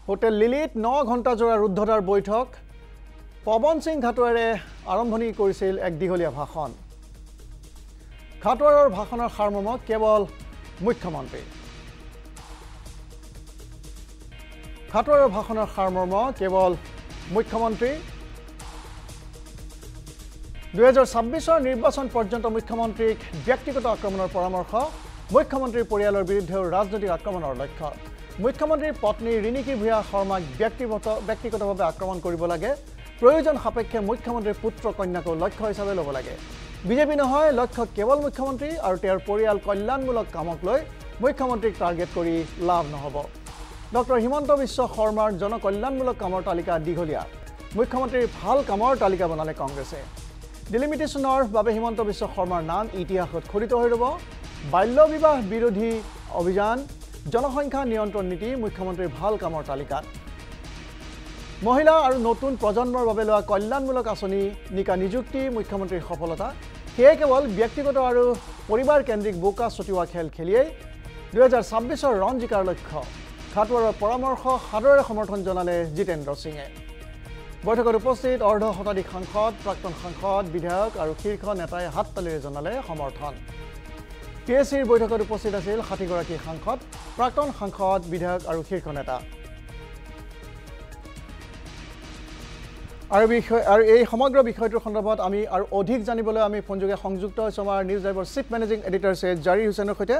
hotel লিলিত 9 ঘণ্টা জোৰা ৰুদ্ধতাৰ বৈঠক পৱন সিং ঘাটোৱাৰে আৰম্ভণি কৰিছিল এক দীঘলীয়া ভাষণ ঘাটোৱাৰৰ ভাষণৰ সাৰমৰ্ম কেৱল মুখ্যমন্ত্ৰী ঘাটোৱাৰৰ ভাষণৰ সাৰমৰ্ম কেৱল মুখ্যমন্ত্ৰী 2026 নিৰ্বাচন পৰ্যন্ত মুখ্যমন্ত্ৰীক ব্যক্তিগত আক্ৰমণৰ পৰামৰ্শ মুখ্যমন্ত্ৰীৰ পৰিয়ালৰ বিৰুদ্ধে ৰাজনৈতিক আক্ৰমণৰ লক্ষ্য মুখ্যমন্ত্ৰীৰ পত্নী ৰিণিকী ভূঞা শৰ্মাক ব্যক্তিগতভাৱে আক্ৰমণ কৰিব লাগে প্ৰয়োজন সাপেক্ষে মুখ্যমন্ত্ৰীৰ পুত্ৰ কন্যাকো লক্ষ্য হিচাপে ল'ব লাগে বিজেপি নহয় লক্ষ্য কেৱল মুখ্যমন্ত্ৰী আৰু তেওঁৰ পৰিয়াল কল্যাণমূলক কামক লৈ মুখ্যমন্ত্ৰীক টাৰ্গেট কৰি লাভ নহ'ব ডক্টৰ হিমন্ত বিশ্ব শৰ্মাৰ জনকল্যাণমূলক কামৰ তালিকা দীঘলীয়া মুখ্যমন্ত্ৰীৰ ভাল কামৰ তালিকা বনালে কংগ্ৰেছে ডিলিমিটেশ্যনৰ বাবে হিমন্ত বিশ্ব শৰ্মাৰ নাম ইতিহাসত খৰিত হৈ ৰ'ব বাল্য বিবাহ বিৰোধী অভিযান জনসংখ্যা নিয়ন্ত্ৰণ নীতি মুখ্যমন্ত্ৰীৰ ভাল কামৰ তালিকাত মহিলা আৰু নতুন প্ৰজন্মৰ বাবে লোৱা কল্যাণমূলক আঁচনি নিকা নিযুক্তি মুখ্যমন্ত্ৰীৰ সফলতা সেয়ে কেৱল ব্যক্তিগত আৰু পৰিবাৰ কেন্দ্ৰিক বোকা ছটিওৱা খেল খেলিয়েই 2026 ৰণ জিকাৰ লক্ষ্য ঘাটোৱাৰৰ পৰামৰ্শ সাদৰেৰে সমৰ্থন জনালে জিতেন্দ্ৰ সিঙে বৈঠকত উপস্থিত অৰ্ধ শতাধিক সাংসদ প্ৰাক্তন সাংসদ বিধায়ক আৰু শীৰ্ষ নেতাই হাততালিৰে জনালে সমৰ্থন পিএছিৰ বৈঠকত উপস্থিত আছিল 60 গৰাকী সাংসদ প্ৰাক্তন সাংসদ বিধায়ক আৰু শীৰ্ষ নেতা আৰু এই সমগ্ৰ বিষয়টোৰ সন্দৰ্ভত আমি আৰু অধিক জানিবলৈ আমি ফোনযোগে সংযুক্ত হৈছোঁ আমাৰ নিউজ লাইভৰ চিফ মেনেজিং এডিটৰ জাৰিৰ হুছেইনৰ সৈতে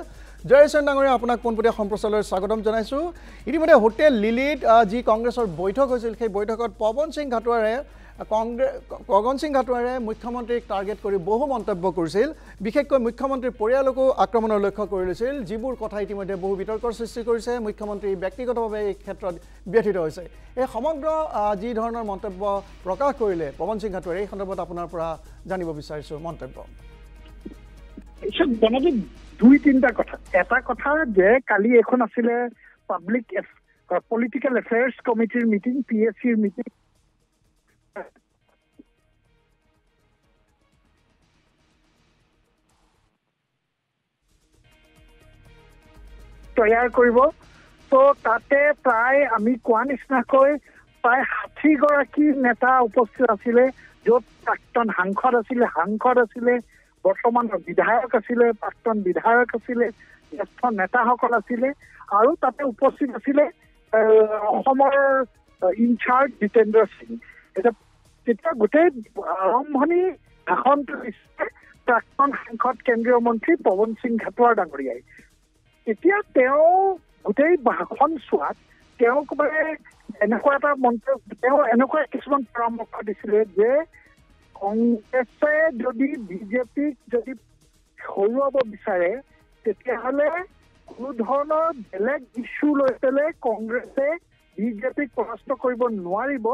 জাৰিৰ হুছেইন ডাঙৰীয়া আপোনাক পোনপটীয়া সম্প্ৰচাৰলৈ স্বাগতম জনাইছোঁ ইতিমধ্যে হোটেল লিলিত যি কংগ্ৰেছৰ বৈঠক হৈছিল সেই বৈঠকত পৱন সিং ঘাটোৱাৰে মুখ্যমন্ত্ৰীক টাৰ্গেট কৰি বহু মন্তব্য কৰিছিল বিশেষকৈ মুখ্যমন্ত্ৰীৰ পৰিয়ালকো আক্ৰমণৰ লক্ষ্য কৰি লৈছিল যিবোৰ কথা ইতিমধ্যে বহু বিতৰ্কৰ সৃষ্টি কৰিছে মুখ্যমন্ত্ৰী ব্যক্তিগতভাৱে এই ক্ষেত্ৰত ব্যথিত হৈছে এই সমগ্ৰ যি ধৰণৰ মন্তব্য প্ৰকাশ কৰিলে পৱন সিং ঘাটোৱাৰে এই সন্দৰ্ভত আপোনাৰ পৰা জানিব বিচাৰিছোঁ মন্তব্য দুই তিনিটা কথা এটা কথা যে কালি এখন আছিলে পাব্লিক পলিটিকেল এফেয়াৰ্ছ কমিটিৰ মিটিং পিএছিৰ মিটিং তৈয়াৰ কৰিব তো তাতে প্ৰায় আমি কোৱা নিচিনাকৈ প্ৰায় 60 গৰাকী নেতা উপস্থিত আছিলে য'ত প্ৰাক্তন সাংসদ আছিলে বৰ্তমানৰ বিধায়ক আছিলে প্ৰাক্তন বিধায়ক আছিলে জ্যেষ্ঠ নেতাসকল আছিলে আৰু তাতে উপস্থিত আছিলে অসমৰ ইনচাৰ্জ জিতেন্দ্ৰ সিং তেতিয়া গোটেই আৰম্ভণি ভাষণটো দিছে প্ৰাক্তন সাংসদ কেন্দ্ৰীয় মন্ত্ৰী পৱন সিং ঘাটোৱাৰ ডাঙৰীয়াই এতিয়া তেওঁ গোটেই ভাষণ চোৱাত তেওঁক মানে এনেকুৱা এটা মন্তব্য তেওঁ এনেকুৱা কিছুমান পৰামৰ্শ দিছিলে যে কংগ্ৰেছে যদি বিজেপিক যদি হৰুৱাব বিচাৰে তেতিয়াহ'লে কোনো ধৰণৰ বেলেগ ইছ্যু লৈ পেলাই কংগ্ৰেছে বিজেপিক পৰাস্ত কৰিব নোৱাৰিব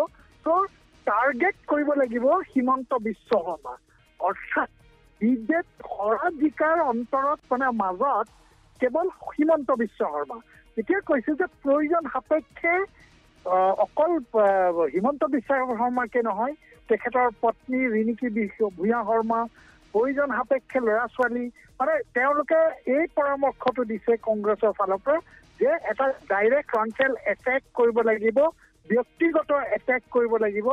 চ' টাৰ্গেট কৰিব লাগিব হিমন্ত বিশ্ব শৰ্মা অৰ্থাৎ বিজেপি হৰা জিকাৰ অন্তৰত মানে মাজত কেৱল হিমন্ত বিশ্ব শৰ্মা এতিয়া কৈছে যে প্ৰয়োজন সাপেক্ষে অকল হিমন্ত বিশ্ব শৰ্মাকে নহয় তেখেতৰ পত্নী ৰিণিকী ভূঞা শৰ্মা প্ৰয়োজন সাপেক্ষে ল'ৰা ছোৱালী মানে তেওঁলোকে এই পৰামৰ্শটো দিছে কংগ্ৰেছৰ ফালৰ পৰা যে এটা ডাইৰেক্ট ফ্ৰণ্টেল এটেক কৰিব লাগিব ব্যক্তিগত এটেক কৰিব লাগিব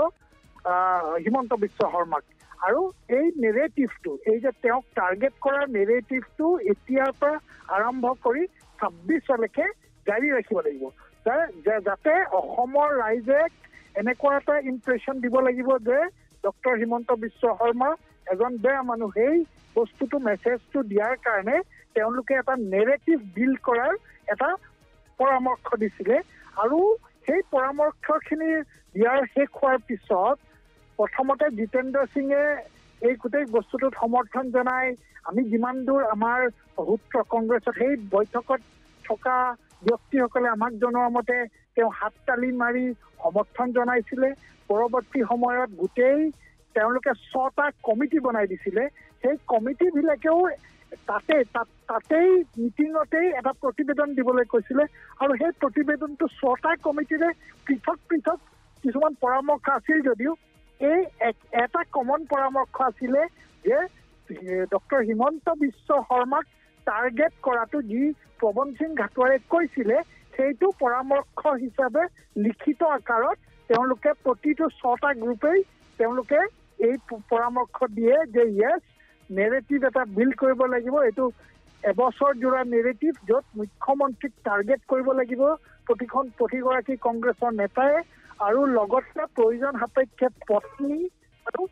হিমন্ত বিশ্ব শৰ্মাক আৰু এই নেৰেটিভটো এই যে তেওঁক টাৰ্গেট কৰাৰ নেৰেটিভটো এতিয়াৰ পৰা আৰম্ভ কৰি 26লৈকে জাৰি ৰাখিব লাগিব যাতে অসমৰ ৰাইজে এনেকুৱা এটা ইম্প্ৰেশ্যন দিব লাগিব যে ডক্টৰ হিমন্ত বিশ্ব শৰ্মা এজন বেয়া মানুহ সেই বস্তুটো মেছেজটো দিয়াৰ কাৰণে তেওঁলোকে এটা নেৰেটিভ বিল্ড কৰাৰ এটা পৰামৰ্শ দিছিলে আৰু সেই পৰামৰ্শখিনি দিয়াৰ শেষ হোৱাৰ পিছত প্ৰথমতে জিতেন্দ্ৰ সিঙে এই গোটেই বস্তুটোত সমৰ্থন জনাই আমি যিমান দূৰ আমাৰ সূত্ৰ কংগ্ৰেছত সেই বৈঠকত থকা ব্যক্তিসকলে আমাক জনোৱা মতে তেওঁ হাততালি মাৰি সমৰ্থন জনাইছিলে পৰৱৰ্তী সময়ত গোটেই তেওঁলোকে 6টা কমিটি বনাই দিছিলে সেই কমিটিবিলাকেও তাতেই মিটিঙতেই এটা প্ৰতিবেদন দিবলৈ কৈছিলে আৰু সেই প্ৰতিবেদনটো 6টা কমিটিৰে পৃথক কিছুমান পৰামৰ্শ আছিল যদিও এই এটা কমন পৰামৰ্শ আছিলে যে ডক্টৰ হিমন্ত বিশ্ব শৰ্মাক টাৰ্গেট কৰাটো যি পৱন সিং ঘাটোৱাৰে কৈছিলে সেইটো পৰামৰ্শ হিচাপে লিখিত আকাৰত তেওঁলোকে প্ৰতিটো 6টা গ্ৰুপেই তেওঁলোকে এই পৰামৰ্শ দিয়ে যে ইয়েছ নেৰেটিভ এটা বিল্ড কৰিব লাগিব এইটো এবছৰ জোৰা নেৰেটিভ য'ত মুখ্যমন্ত্ৰীক টাৰ্গেট কৰিব লাগিব প্ৰতিগৰাকী কংগ্ৰেছৰ নেতাই আৰু লগতে প্ৰয়োজন সাপেক্ষে পত্নী আৰু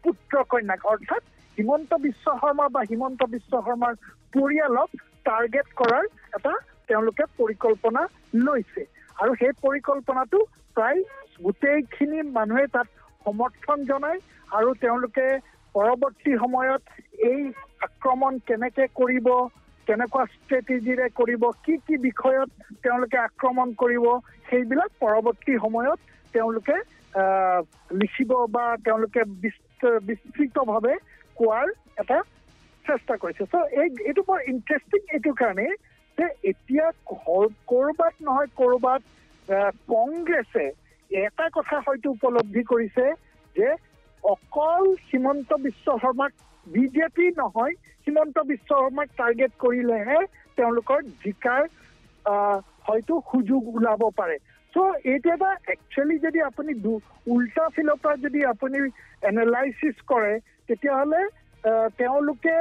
পুত্ৰ কন্যাক অৰ্থাৎ হিমন্ত বিশ্ব শৰ্মা বা হিমন্ত বিশ্ব শৰ্মাৰ পৰিয়ালক টাৰ্গেট কৰাৰ এটা তেওঁলোকে পৰিকল্পনা লৈছে আৰু সেই পৰিকল্পনাটো প্ৰায় গোটেইখিনি মানুহে তাত সমৰ্থন জনায় আৰু তেওঁলোকে পৰৱৰ্তী সময়ত এই আক্ৰমণ কেনেকে কৰিব কেনেকুৱা ষ্ট্ৰেটেজিৰে কৰিব কি বিষয়ত তেওঁলোকে আক্ৰমণ কৰিব সেইবিলাক পৰৱৰ্তী সময়ত তেওঁলোকে লিখিব বা তেওঁলোকে বিস্তৃতভাৱে কোৱাৰ এটা চেষ্টা কৰিছে চ' এইটো বৰ ইণ্টাৰেষ্টিং এইটো কাৰণে যে এতিয়া ক'ৰবাত নহয় ক'ৰবাত কংগ্ৰেছে এটা কথা হয়তো উপলব্ধি কৰিছে যে অকল হিমন্ত বিশ্ব শৰ্মাক বিজেপি নহয় হিমন্ত বিশ্ব শৰ্মাক টাৰ্গেট কৰিলেহে তেওঁলোকৰ জিকাৰ হয়তো সুযোগ ওলাব পাৰে চ' এইটো এটা একচুৱেলি যদি আপুনি উল্টা ফিলৰ পৰা যদি আপুনি এনালাইচিছ কৰে তেতিয়াহ'লে তেওঁলোকে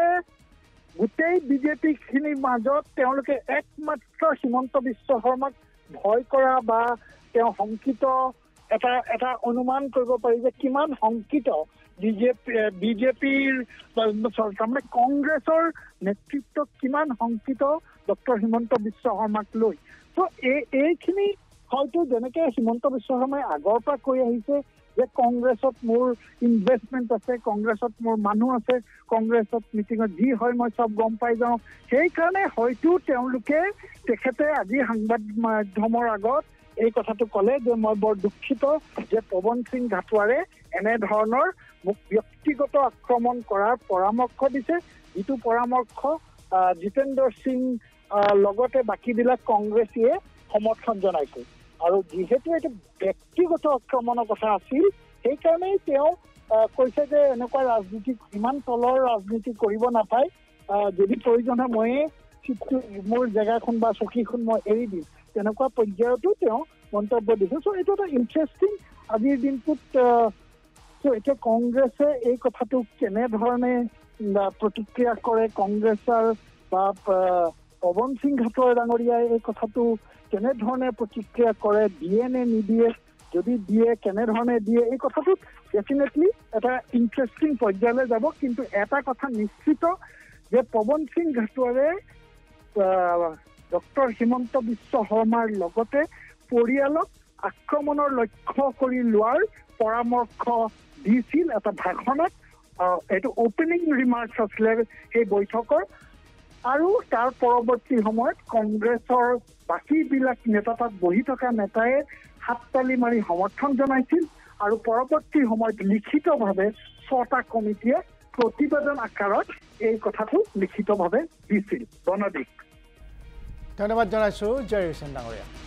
গোটেই বিজেপিখিনিৰ মাজত তেওঁলোকে একমাত্ৰ হিমন্ত বিশ্ব শৰ্মাক ভয় কৰা বা তেওঁ শংকিত এটা অনুমান কৰিব পাৰি যে কিমান শংকিত বিজেপিৰ তাৰমানে কংগ্ৰেছৰ নেতৃত্বত কিমান শংকিত ডক্টৰ হিমন্ত বিশ্ব শৰ্মাক লৈ ত' এইখিনি হয়তো যেনেকে হিমন্ত বিশ্ব শৰ্মাই আগৰ পৰা কৈ আহিছে যে কংগ্ৰেছত মোৰ ইনভেষ্টমেণ্ট আছে কংগ্ৰেছত মোৰ মানুহ আছে কংগ্ৰেছত মিটিঙত যি হয় মই চব গম পাই যাওঁ সেইকাৰণে হয়তো তেওঁলোকে তেখেতে আজি সাংবাদ মাধ্যমৰ আগত এই কথাটো ক'লে যে মই বৰ দুখিত যে পৱন সিং ঘাটোৱাৰে এনেধৰণৰ মোক ব্যক্তিগত আক্ৰমণ কৰাৰ পৰামৰ্শ দিছে যিটো পৰামৰ্শ জিতেন্দ্ৰ সিং লগতে বাকীবিলাক কংগ্ৰেছীয়ে সমৰ্থন জনাইছে আৰু যিহেতু এইটো ব্যক্তিগত আক্ৰমণৰ কথা আছিল সেইকাৰণেই তেওঁ কৈছে যে এনেকুৱা ৰাজনীতি ইমান তলৰ ৰাজনীতি কৰিব নাপায় যদি প্ৰয়োজন হয় ময়ে মোৰ জেগাখন বা চকীখন মই এৰি দিম তেনেকুৱা পৰ্যায়তো তেওঁ মন্তব্য দিছে চ' এইটো এটা ইণ্টাৰেষ্টিং আজিৰ দিনটোত চ' এতিয়া কংগ্ৰেছে এই কথাটো কেনেধৰণে প্ৰতিক্ৰিয়া কৰে কংগ্ৰেছৰ বা পৱন সিং ঘাটোৱাৰ ডাঙৰীয়াই এই কথাটো কেনেধৰণে প্ৰতিক্ৰিয়া কৰে দিয়ে নে নিদিয়ে যদি দিয়ে কেনেধৰণে দিয়ে এই কথাটোত ডেফিনেটলি এটা ইণ্টাৰেষ্টিং পৰ্যায়লৈ যাব কিন্তু এটা কথা নিশ্চিত যে পৱন সিং ঘাটোৱাৰে ডক্টৰ হিমন্ত বিশ্ব শৰ্মাৰ লগতে পৰিয়ালক আক্ৰমণৰ লক্ষ্য কৰি লোৱাৰ পৰামৰ্শ দিছিল এটা ভাষণত এইটো অপেনিং ৰিমাৰ্কছ আছিলে সেই বৈঠকৰ আৰু তাৰ পৰৱৰ্তী সময়ত কংগ্ৰেছৰ বাকীবিলাক নেতা তাত বহি থকা নেতাই হাততালি মাৰি সমৰ্থন জনাইছিল আৰু পৰৱৰ্তী সময়ত লিখিতভাৱে 6টা কমিটিয়ে প্ৰতিবেদন আকাৰত এই কথাটো লিখিতভাৱে দিছিল বনদীপ ধন্যবাদ জনাইছোঁ জয় হুছেইন ডাঙৰীয়া